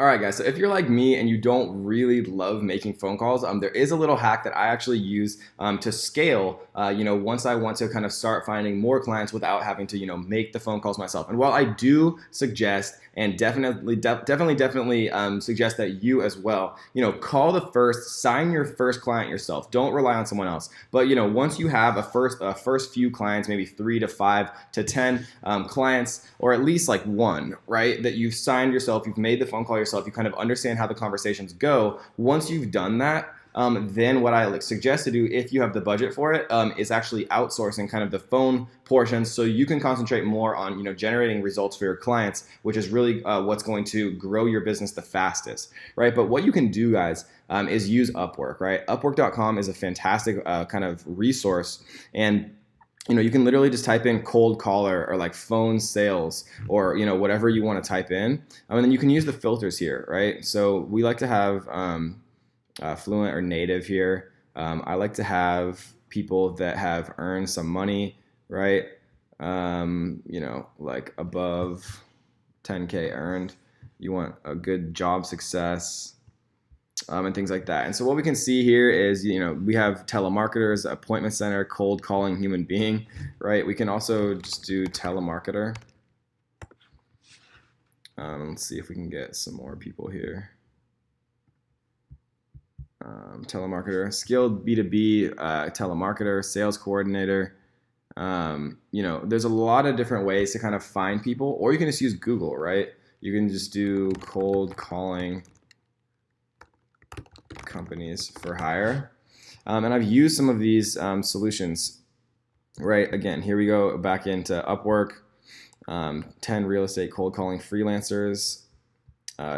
All right, guys. So if you're like me and you don't really love making phone calls, there is a little hack that I actually use to scale. Once I want to kind of start finding more clients without having to, make the phone calls myself. And while I do suggest and definitely suggest that you as well, call the first, sign your first client yourself. Don't rely on someone else. But once you have a first few clients, maybe 3 to 5 to 10 clients, or at least like one, right, that you've signed yourself, you've made the phone call yourself, you kind of understand how the conversations go. Once you've done that, then what I suggest to do, if you have the budget for it, is actually outsourcing kind of the phone portion, so you can concentrate more on generating results for your clients, which is really what's going to grow your business the fastest, right? But what you can do, guys, is use Upwork, right? Upwork.com is a fantastic kind of resource, and you can literally just type in cold caller or like phone sales or whatever you want to type in, and then you can use the filters here, right? So we like to have fluent or native here. I like to have people that have earned some money, right? Like above 10K earned. You want a good job success, and things like that. And so what we can see here is, we have telemarketers, appointment center, cold calling human being, right? We can also just do telemarketer. Let's see if we can get some more people here. Telemarketer, skilled B2B telemarketer, sales coordinator. There's a lot of different ways to kind of find people, or you can just use Google, right? You can just do cold calling companies for hire. And I've used some of these solutions, right? Again, here we go back into Upwork, 10 real estate cold calling freelancers,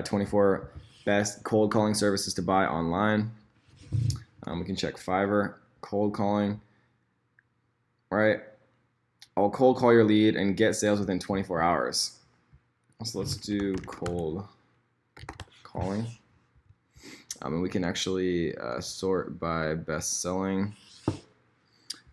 24 best cold calling services to buy online. We can check Fiverr, cold calling, right? I'll cold call your lead and get sales within 24 hours. So let's do cold calling. And we can actually sort by best selling.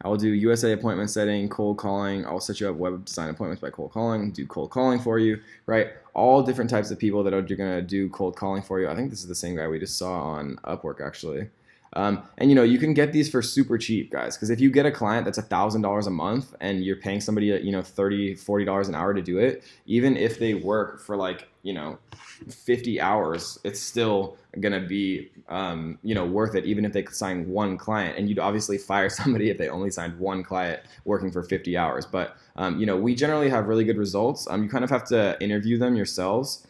I will do USA appointment setting, cold calling. I'll set you up web design appointments by cold calling, do cold calling for you, right? All different types of people that are going to do cold calling for you. I think this is the same guy we just saw on Upwork, actually. And you can get these for super cheap, guys, because if you get a client that's $1,000 a month and you're paying somebody at $30, $40 an hour to do it, even if they work for like 50 hours, it's still gonna be worth it, even if they sign one client. And you'd obviously fire somebody if they only signed one client working for 50 hours. But we generally have really good results. You kind of have to interview them yourselves,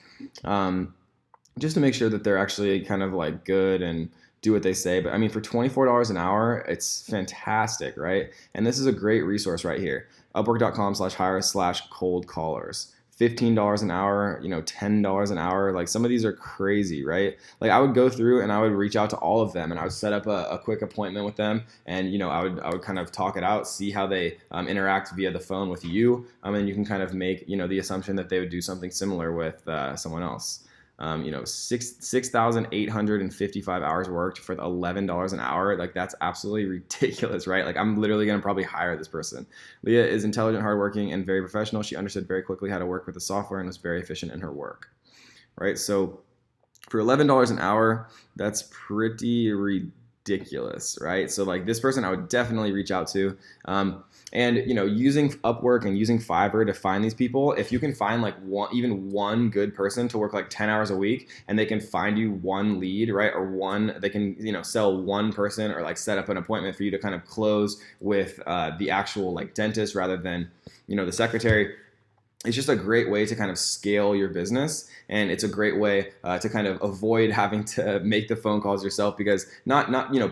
just to make sure that they're actually kind of like good and do what they say. But I mean, for $24 an hour, it's fantastic, right? And this is a great resource right here. Upwork.com/hire/cold callers. $15 an hour, $10 an hour. Like, some of these are crazy, right? Like, I would go through and I would reach out to all of them and I would set up a quick appointment with them, and I would kind of talk it out, see how they interact via the phone with you, and you can kind of make the assumption that they would do something similar with someone else. 6,855 hours worked for $11 an hour. Like, that's absolutely ridiculous, right? Like, I'm literally going to probably hire this person. Leah is intelligent, hardworking, and very professional. She understood very quickly how to work with the software and was very efficient in her work, right? So for $11 an hour, that's pretty ridiculous, right? So like, this person I would definitely reach out to. And using Upwork and using Fiverr to find these people, if you can find like one good person to work like 10 hours a week, and they can find you one lead, right? Or they can sell one person, or like set up an appointment for you to kind of close with the actual like dentist rather than the secretary. It's just a great way to kind of scale your business, and it's a great way to kind of avoid having to make the phone calls yourself, because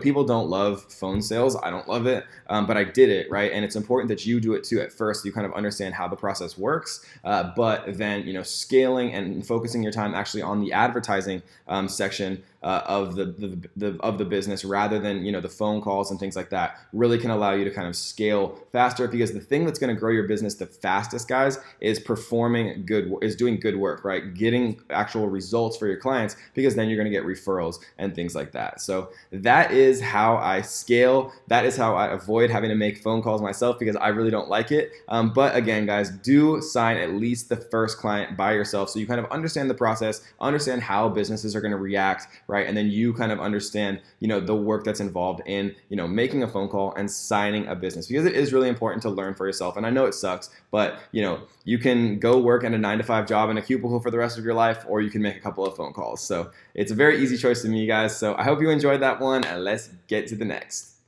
people don't love phone sales. I don't love it, but I did it, right? And it's important that you do it too. At first, you kind of understand how the process works, but then scaling and focusing your time actually on the advertising section of the business, rather than the phone calls and things like that, really can allow you to kind of scale faster. Because the thing that's going to grow your business the fastest, guys, is is doing good work, right? Getting actual results for your clients, because then you're going to get referrals and things like that. So that is how I scale. That is how I avoid having to make phone calls myself, because I really don't like it. But again, guys, do sign at least the first client by yourself, so you kind of understand the process, understand how businesses are going to react, right? And then you kind of understand, the work that's involved in, making a phone call and signing a business, because it is really important to learn for yourself. And I know it sucks, but you can go work in a 9-to-5 job in a cubicle for the rest of your life, or you can make a couple of phone calls. So it's a very easy choice to me, guys. So I hope you enjoyed that one, and let's get to the next.